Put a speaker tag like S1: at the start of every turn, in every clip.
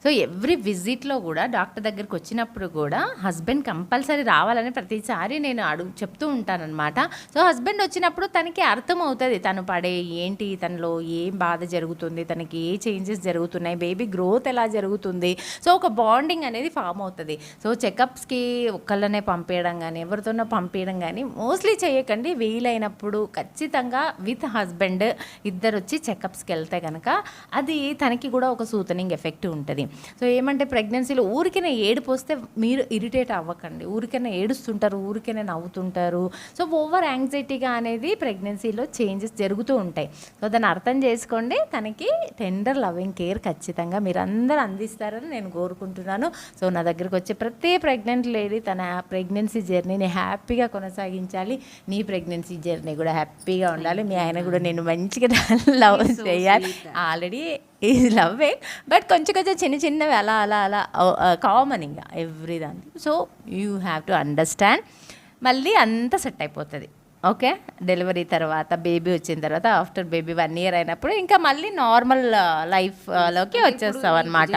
S1: So every విజిట్లో కూడా doctor దగ్గరికి వచ్చినప్పుడు కూడా హస్బెండ్ కంపల్సరీ రావాలని ప్రతిసారి నేను చెప్తూ ఉంటానన్నమాట. సో హస్బెండ్ వచ్చినప్పుడు తనకి అర్థమవుతుంది తను పడే ఏంటి, తనలో ఏం బాధ జరుగుతుంది, తనకి ఏ చేంజెస్ జరుగుతున్నాయి, బేబీ గ్రోత్ ఎలా జరుగుతుంది. సో ఒక బాండింగ్ అనేది ఫామ్ అవుతుంది. సో చెకప్స్కి ఒక్కళ్ళనే పంపించడం కానీ ఎవరితోనో పంపించడం కానీ మోస్ట్లీ చేయకండి. వీలైనప్పుడు ఖచ్చితంగా విత్ హస్బెండ్ ఇద్దరు వచ్చి చెకప్స్కి వెళ్తే కనుక అది తనకి కూడా ఒక సూతనింగ్ ఎఫెక్ట్ ఉంటుంది. సో ఏమంటే ప్రెగ్నెన్సీలో ఊరికనే ఏడుపు వస్తే మీరు ఇరిటేట్ అవ్వకండి. ఊరికనే ఏడుస్తుంటారు, ఊరికనే నవ్వుతుంటారు. సో ఓవర్ యాంగ్జైటీగా అనేది ప్రెగ్నెన్సీలో చేంజెస్ జరుగుతూ ఉంటాయి. సో దాన్ని అర్థం చేసుకోండి. తనకి టెండర్ లవింగ్ కేర్ ఖచ్చితంగా మీరు అందరూ అందిస్తారని నేను కోరుకుంటున్నాను. సో నా దగ్గరికి వచ్చే ప్రతి ప్రెగ్నెంట్ లేడీ తన ప్రెగ్నెన్సీ జర్నీని హ్యాపీగా కొనసాగించాలి. నీ ప్రెగ్నెన్సీ జర్నీ కూడా హ్యాపీగా ఉండాలి. మీ ఆయన కూడా నేను మంచిగా లవ్ చేయాలి. ఆల్రెడీ ఈజ్ లవ్వింగ్, బట్ కొంచెం చిన్నవి అలా అలా అలా కామన్ ఇంకా ఎవ్రీ దాన్ని. So you have to understand. మళ్ళీ అంతా సెట్ అయిపోతుంది. ఓకే, డెలివరీ తర్వాత బేబీ వచ్చిన తర్వాత ఆఫ్టర్ బేబీ 1 year అయినప్పుడు ఇంకా మళ్ళీ నార్మల్ లైఫ్లోకి వచ్చేస్తావు అనమాట.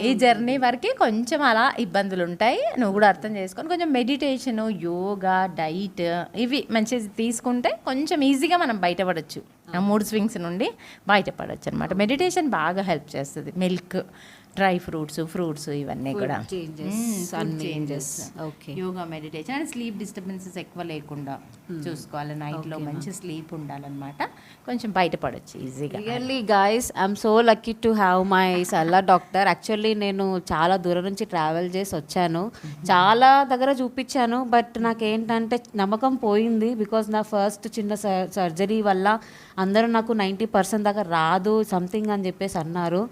S1: ఈ జర్నీ వరకు కొంచెం అలా ఇబ్బందులు ఉంటాయి. నువ్వు కూడా అర్థం చేసుకొని కొంచెం మెడిటేషను, యోగా, డైట్ ఇవి మంచిగా తీసుకుంటే కొంచెం ఈజీగా మనం బయటపడవచ్చు. ఆ 3 స్వింగ్స్ నుండి బయటపడవచ్చు అనమాట. మెడిటేషన్ బాగా హెల్ప్ చేస్తుంది. మిల్క్, డ్రై ఫ్రూట్స్ ఇవన్నీ కూడా changes. Yoga, meditation and sleep disturbances ఎక్కువ లేకుండా చూసుకోవాలి. నైట్లో మంచి స్లీప్ ఉండాలన్నమాట. కొంచెం బయటపడచ్చు ఈజీగా.
S2: Really guys, I'm so lucky to have my సల్లా డాక్టర్. యాక్చువల్లీ నేను చాలా దూరం నుంచి ట్రావెల్ చేసి వచ్చాను, చాలా దగ్గర చూపించాను. బట్ నాకేంటంటే నమ్మకం పోయింది. బికాజ్ నా ఫస్ట్ చిన్న సర్జరీ వల్ల అందరూ నాకు 90% దాకా రాదు సంథింగ్ అని చెప్పేసి అన్నారు.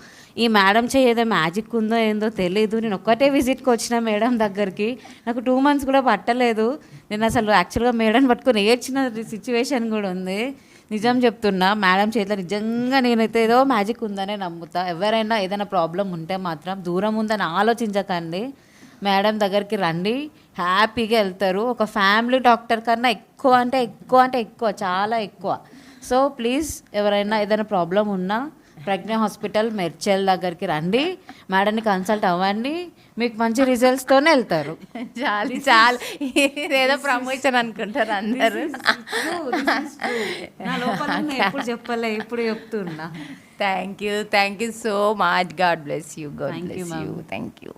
S2: ఈ మేడం ఏదో మ్యాజిక్ ఉందో ఏందో తెలీదు. నేను ఒక్కటే విజిట్కి వచ్చిన మేడం దగ్గరికి. నాకు 2 months కూడా పట్టలేదు. నేను అసలు యాక్చువల్గా మేడం పట్టుకొని ఏడ్చిన సిచ్యువేషన్ కూడా ఉంది. నిజం చెప్తున్నా, మేడం చేతిలో నిజంగా నేనైతే ఏదో మ్యాజిక్ ఉందనే నమ్ముతా. ఎవరైనా ఏదైనా ప్రాబ్లం ఉంటే మాత్రం దూరం ఉందని ఆలోచించకండి, మేడం దగ్గరికి రండి, హ్యాపీగా వెళ్తారు. ఒక ఫ్యామిలీ డాక్టర్ కన్నా ఎక్కువ చాలా ఎక్కువ. సో ప్లీజ్ ఎవరైనా ఏదైనా ప్రాబ్లం ఉన్నా ప్రజ్ఞ హాస్పిటల్ మెర్చెల్ దగ్గరికి రండి, మేడంని కన్సల్ట్ అవ్వండి, మీకు మంచి రిజల్ట్స్తోనే వెళ్తారు.
S1: చాలు ఏదో ప్రమోషన్ అనుకుంటారు అందరూ.
S2: నా లోపల ఎప్పుడు చెప్పలే, ఇప్పుడు చెప్తున్నా.
S1: Thank you so much. God bless you. Thank you.